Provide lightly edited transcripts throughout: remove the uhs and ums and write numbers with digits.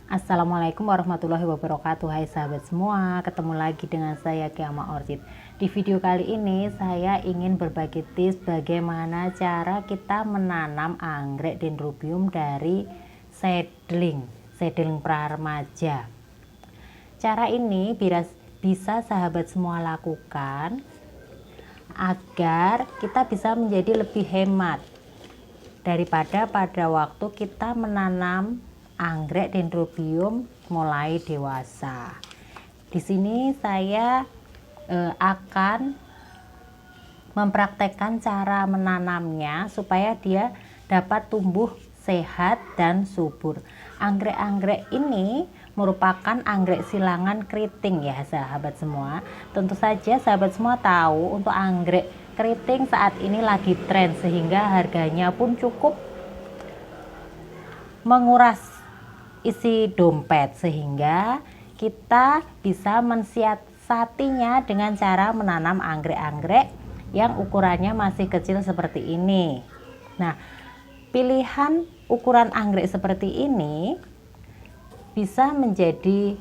Assalamualaikum warahmatullahi wabarakatuh. Hai sahabat semua, ketemu lagi dengan saya Kiama Orchid. Di video kali ini saya ingin berbagi tips bagaimana cara kita menanam anggrek dendrobium dari seedling praremaja. Cara ini bisa sahabat semua lakukan agar kita bisa menjadi lebih hemat daripada pada waktu kita menanam anggrek dendrobium mulai dewasa. Di sini saya akan mempraktekkan cara menanamnya supaya dia dapat tumbuh sehat dan subur. Anggrek-anggrek ini merupakan anggrek silangan keriting ya sahabat semua. Tentu saja sahabat semua tahu untuk anggrek keriting saat ini lagi tren sehingga harganya pun cukup menguras isi dompet, sehingga kita bisa mensiasatinya dengan cara menanam anggrek-anggrek yang ukurannya masih kecil seperti ini. Nah, pilihan ukuran anggrek seperti ini bisa menjadi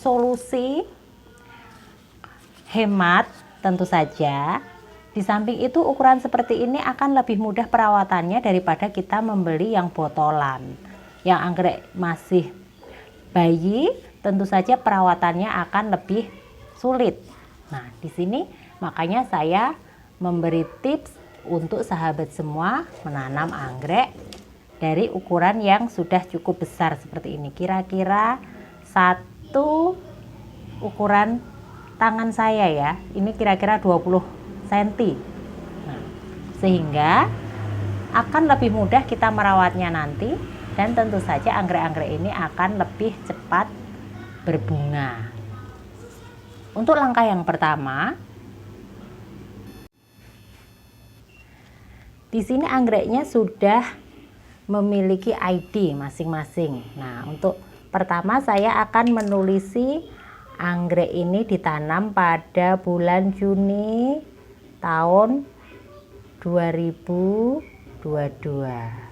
solusi hemat tentu saja. Di samping itu ukuran seperti ini akan lebih mudah perawatannya daripada kita membeli yang botolan. Yang anggrek masih bayi tentu saja perawatannya akan lebih sulit. Nah, di sini makanya saya memberi tips untuk sahabat semua menanam anggrek dari ukuran yang sudah cukup besar seperti ini. Kira-kira satu ukuran tangan saya ya. Ini kira-kira 20 cm. Nah, sehingga akan lebih mudah kita merawatnya nanti. Dan tentu saja anggrek-anggrek ini akan lebih cepat berbunga. Untuk langkah yang pertama, di sini anggreknya sudah memiliki ID masing-masing. Nah, untuk pertama saya akan menulisi anggrek ini ditanam pada bulan Juni tahun 2022.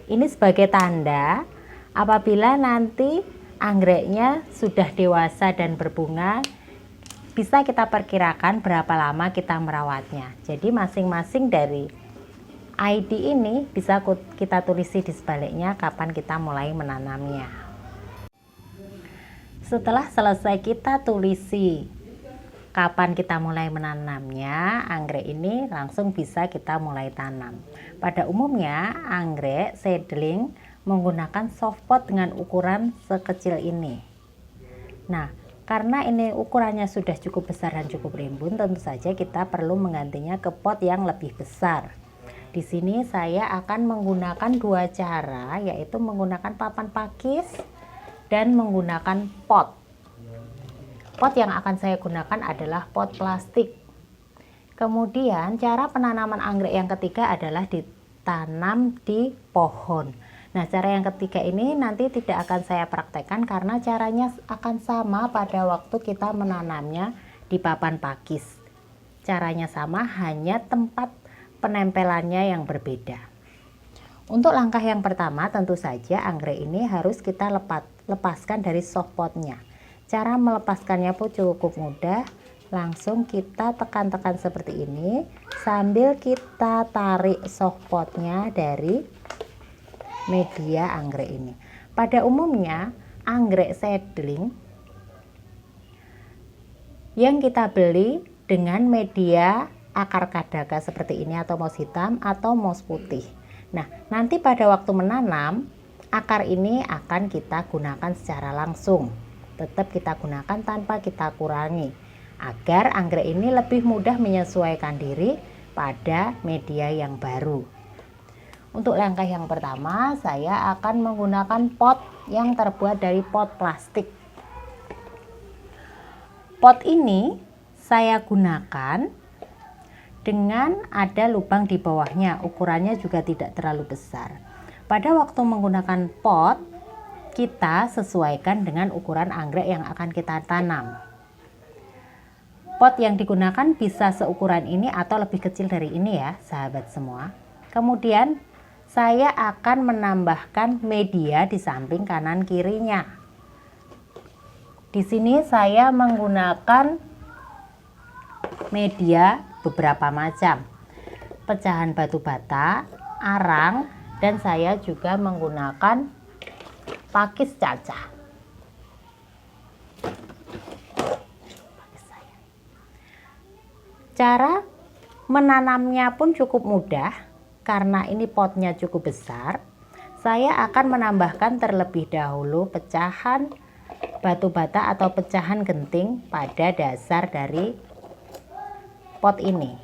Ini sebagai tanda apabila nanti anggreknya sudah dewasa dan berbunga, bisa kita perkirakan berapa lama kita merawatnya. Jadi masing-masing dari ID ini bisa kita tulisi di sebaliknya kapan kita mulai menanamnya. Setelah selesai kita tulisi kapan kita mulai menanamnya, anggrek ini langsung bisa kita mulai tanam. Pada umumnya anggrek seedling menggunakan soft pot dengan ukuran sekecil ini. Nah, karena ini ukurannya sudah cukup besar dan cukup rimbun, tentu saja kita perlu menggantinya ke pot yang lebih besar. Di sini saya akan menggunakan dua cara, yaitu menggunakan papan pakis dan menggunakan pot. Pot yang akan saya gunakan adalah pot plastik. Kemudian cara penanaman anggrek yang ketiga adalah ditanam di pohon. Nah, cara yang ketiga ini nanti tidak akan saya praktekkan karena caranya akan sama pada waktu kita menanamnya di papan pakis. Caranya sama, hanya tempat penempelannya yang berbeda. Untuk langkah yang pertama tentu saja anggrek ini harus kita lepaskan dari soft potnya. Cara melepaskannya pun cukup mudah, langsung kita tekan-tekan seperti ini sambil kita tarik soft potnya dari media anggrek ini. Pada umumnya anggrek seedling yang kita beli dengan media akar kadaka seperti ini, atau moss hitam atau moss putih. Nah, nanti pada waktu menanam akar ini akan kita gunakan secara langsung. Tetap kita gunakan tanpa kita kurangi agar anggrek ini lebih mudah menyesuaikan diri pada media yang baru. Untuk langkah yang pertama saya akan menggunakan pot yang terbuat dari pot plastik. Pot ini saya gunakan dengan ada lubang di bawahnya, ukurannya juga tidak terlalu besar. Pada waktu menggunakan pot, kita sesuaikan dengan ukuran anggrek yang akan kita tanam. Pot yang digunakan bisa seukuran ini atau lebih kecil dari ini ya sahabat semua. Kemudian saya akan menambahkan media di samping kanan kirinya. Di sini saya menggunakan media beberapa macam. Pecahan batu bata, arang, dan saya juga menggunakan pakis cacah. Cara menanamnya pun cukup mudah karena ini potnya cukup besar. Saya akan menambahkan terlebih dahulu pecahan batu bata atau pecahan genting pada dasar dari pot ini.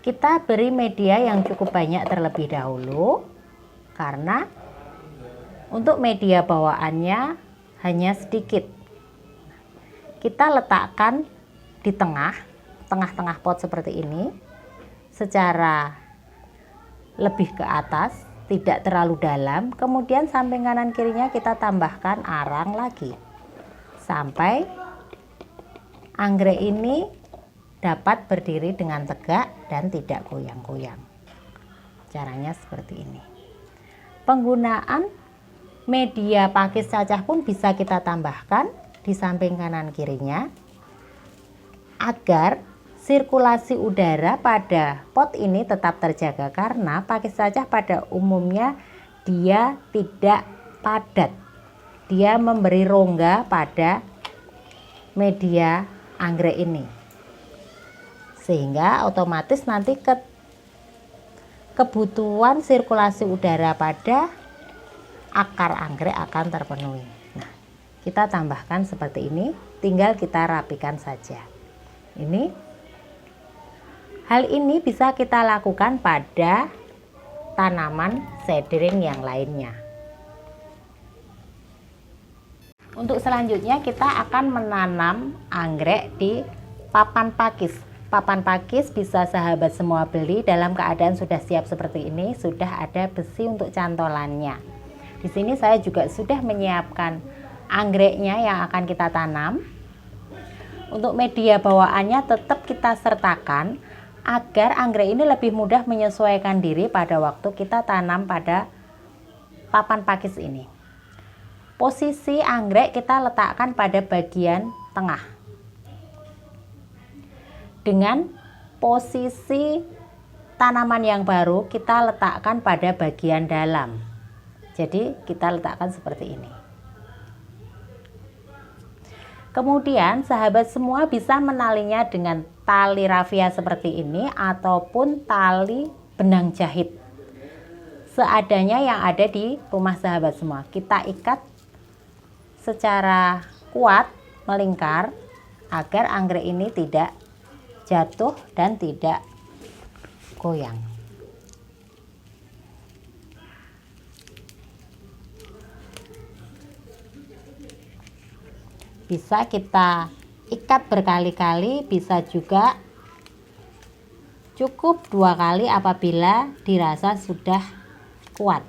Kita beri media yang cukup banyak terlebih dahulu karena untuk media bawaannya hanya sedikit. Kita letakkan di tengah-tengah pot seperti ini secara lebih ke atas, tidak terlalu dalam. Kemudian samping kanan kirinya kita tambahkan arang lagi sampai anggrek ini dapat berdiri dengan tegak dan tidak goyang-goyang. Caranya seperti ini. Penggunaan media pakis cacah pun bisa kita tambahkan di samping kanan kirinya agar sirkulasi udara pada pot ini tetap terjaga, karena pakis cacah pada umumnya dia tidak padat. Dia memberi rongga pada media anggrek ini. Sehingga otomatis nanti kebutuhan sirkulasi udara pada akar anggrek akan terpenuhi. Nah, kita tambahkan seperti ini, tinggal kita rapikan saja. Hal ini bisa kita lakukan pada tanaman seedling yang lainnya. Untuk selanjutnya kita akan menanam anggrek di papan pakis. Papan pakis bisa sahabat semua beli dalam keadaan sudah siap seperti ini, sudah ada besi untuk cantolannya. Di sini saya juga sudah menyiapkan anggreknya yang akan kita tanam. Untuk media bawaannya tetap kita sertakan agar anggrek ini lebih mudah menyesuaikan diri pada waktu kita tanam pada papan pakis ini. Posisi anggrek kita letakkan pada bagian tengah. Dengan posisi tanaman yang baru kita letakkan pada bagian dalam. Jadi kita letakkan seperti ini. Kemudian sahabat semua bisa menalinya dengan tali rafia seperti ini ataupun tali benang jahit seadanya yang ada di rumah sahabat semua. Kita ikat secara kuat melingkar agar anggrek ini tidak jatuh dan tidak goyang. Bisa kita ikat berkali-kali, bisa juga cukup 2 kali apabila dirasa sudah kuat.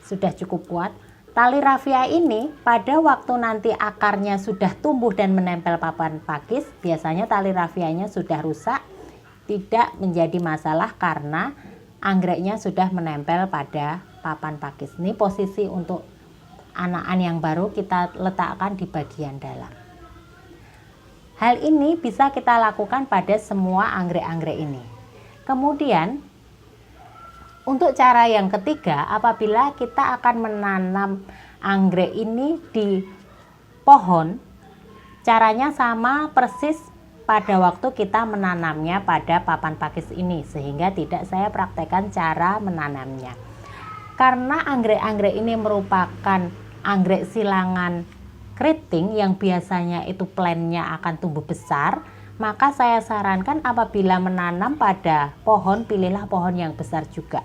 Sudah cukup kuat. Tali rafia ini pada waktu nanti akarnya sudah tumbuh dan menempel papan pakis, biasanya tali rafianya sudah rusak, tidak menjadi masalah karena anggreknya sudah menempel pada papan pakis. Ini posisi untuk anakan yang baru kita letakkan di bagian dalam. Hal ini bisa kita lakukan pada semua anggrek-anggrek ini. Kemudian untuk cara yang ketiga, apabila kita akan menanam anggrek ini di pohon, caranya sama persis pada waktu kita menanamnya pada papan pakis ini, sehingga tidak saya praktekkan cara menanamnya. Karena anggrek-anggrek ini merupakan anggrek silangan keriting yang biasanya itu plannya akan tumbuh besar, maka saya sarankan apabila menanam pada pohon, pilihlah pohon yang besar juga.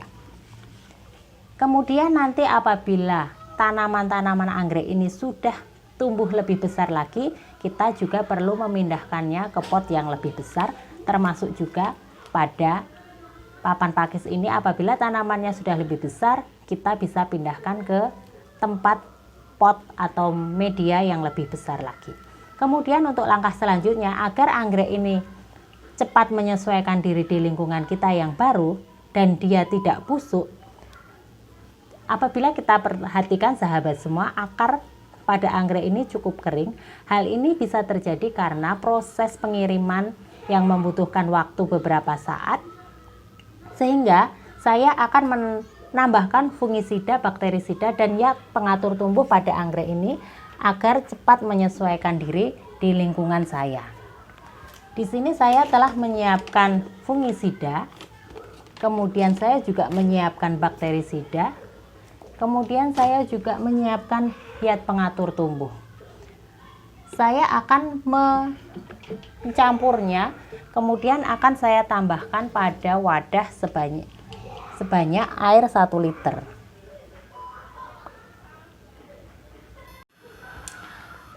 Kemudian nanti apabila tanaman-tanaman anggrek ini sudah tumbuh lebih besar lagi, kita juga perlu memindahkannya ke pot yang lebih besar, termasuk juga pada papan pakis ini. Apabila tanamannya sudah lebih besar, kita bisa pindahkan ke tempat pot atau media yang lebih besar lagi. Kemudian untuk langkah selanjutnya, agar anggrek ini cepat menyesuaikan diri di lingkungan kita yang baru dan dia tidak busuk. Apabila kita perhatikan sahabat semua, akar pada anggrek ini cukup kering. Hal ini bisa terjadi karena proses pengiriman yang membutuhkan waktu beberapa saat, sehingga saya akan menambahkan fungisida, bakterisida, dan yak pengatur tumbuh pada anggrek ini agar cepat menyesuaikan diri di lingkungan saya. Di sini saya telah menyiapkan fungisida, kemudian saya juga menyiapkan bakterisida, kemudian saya juga menyiapkan zat pengatur tumbuh. Saya akan mencampurnya, kemudian akan saya tambahkan pada wadah sebanyak air 1 liter.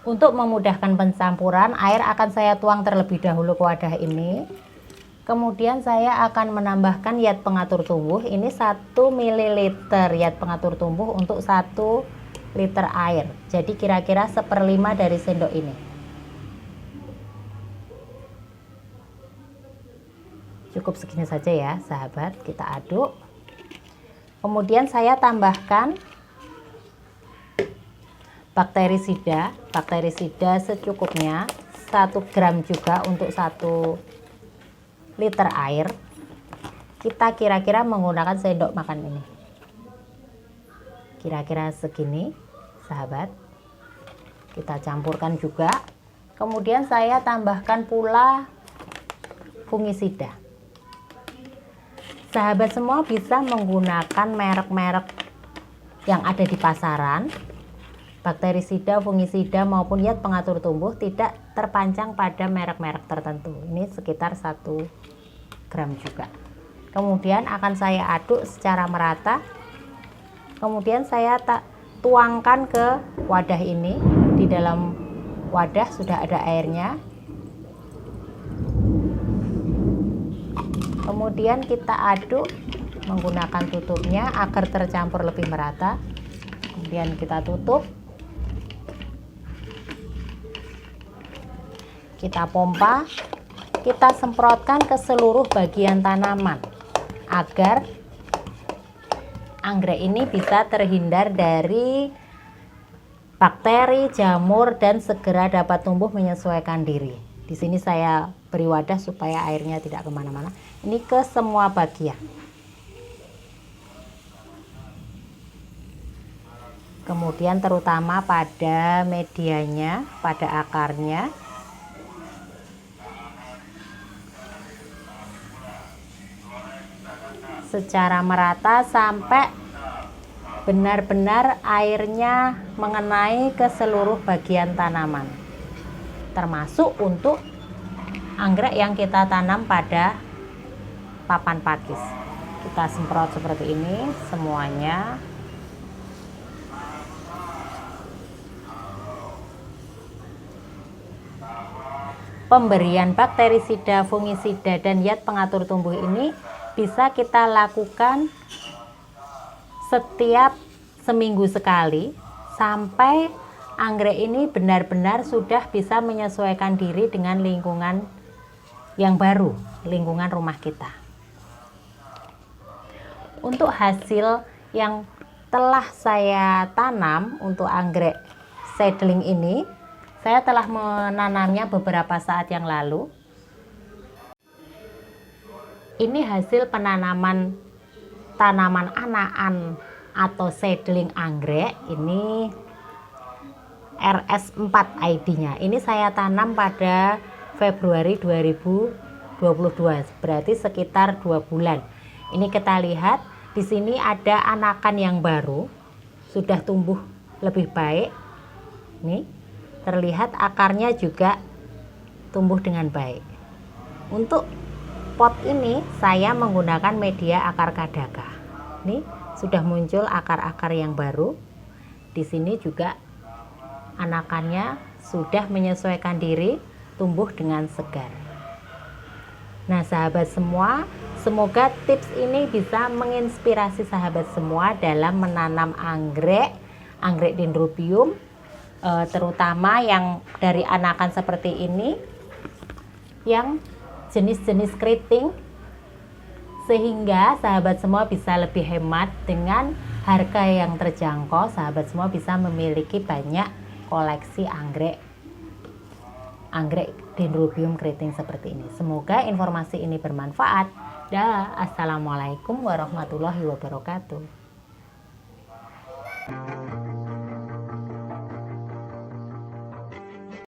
Untuk memudahkan pencampuran, air akan saya tuang terlebih dahulu ke wadah ini. Kemudian saya akan menambahkan zat pengatur tumbuh. Ini 1 ml zat pengatur tumbuh untuk 1 liter air. Jadi kira-kira 1/5 dari sendok ini. Cukup segini saja ya sahabat, kita aduk. Kemudian saya tambahkan bakterisida secukupnya 1 gram juga untuk 1 liter air. Kita kira-kira menggunakan sendok makan ini, kira-kira segini sahabat. Kita campurkan juga. Kemudian saya tambahkan pula fungisida. Sahabat semua bisa menggunakan merek-merek yang ada di pasaran. Bakterisida, fungisida maupun zat pengatur tumbuh tidak terpancang pada merek-merek tertentu. Ini sekitar 1 gram juga. Kemudian akan saya aduk secara merata. Kemudian saya tuangkan ke wadah ini. Di dalam wadah sudah ada airnya. Kemudian kita aduk menggunakan tutupnya agar tercampur lebih merata. Kemudian kita tutup. Kita pompa, kita semprotkan ke seluruh bagian tanaman agar anggrek ini bisa terhindar dari bakteri, jamur, dan segera dapat tumbuh menyesuaikan diri. Di sini saya beri wadah supaya airnya tidak kemana-mana. Ini ke semua bagian. Kemudian terutama pada medianya, pada akarnya. Secara merata sampai benar-benar airnya mengenai ke seluruh bagian tanaman, termasuk untuk anggrek yang kita tanam pada papan pakis. Kita semprot seperti ini semuanya. Pemberian bakterisida, fungisida, dan zat pengatur tumbuh ini bisa kita lakukan setiap seminggu sekali sampai anggrek ini benar-benar sudah bisa menyesuaikan diri dengan lingkungan yang baru, lingkungan rumah kita. Untuk hasil yang telah saya tanam untuk anggrek seedling ini, saya telah menanamnya beberapa saat yang lalu. Ini hasil penanaman tanaman anakan atau seedling anggrek. Ini RS4 ID-nya. Ini saya tanam pada Februari 2022, berarti sekitar 2 bulan. Ini kita lihat di sini ada anakan yang baru, sudah tumbuh lebih baik. Nih, terlihat akarnya juga tumbuh dengan baik. Untuk pot ini saya menggunakan media akar kadaka. Nih, sudah muncul akar-akar yang baru. Di sini juga anakannya sudah menyesuaikan diri, tumbuh dengan segar. Nah, sahabat semua, semoga tips ini bisa menginspirasi sahabat semua dalam menanam anggrek dendrobium, terutama yang dari anakan seperti ini, yang jenis-jenis keriting, sehingga sahabat semua bisa lebih hemat dengan harga yang terjangkau. Sahabat semua bisa memiliki banyak koleksi anggrek Dendrobium keriting seperti ini. Semoga informasi ini bermanfaat. Assalamualaikum warahmatullahi wabarakatuh.